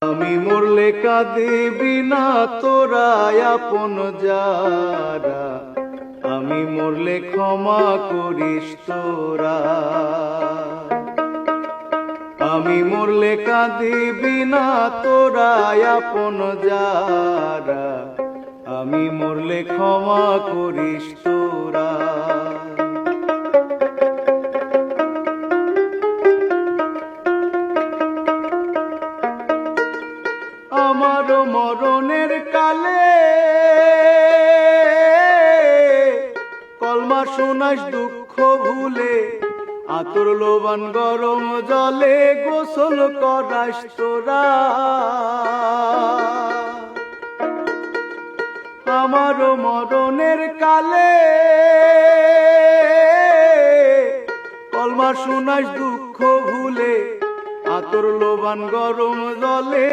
আমি মরলে কাঁদিবি না তোরা আপন যারা, আমি মরলে ক্ষমা করিস তোরা। আমি মরলে কাঁদিবি না তোরা আপন যারা, আমি মরলে ক্ষমা করিস তোরা। আমার মরণের কালে কলমা শোনাস দুঃখ ভুলে, আতর লোবান গরম জলে গোসল করাস তোরা। আমার মরণের কালে কলমা শোনাস দুঃখ ভুলে, আতর লোবান গরম জলে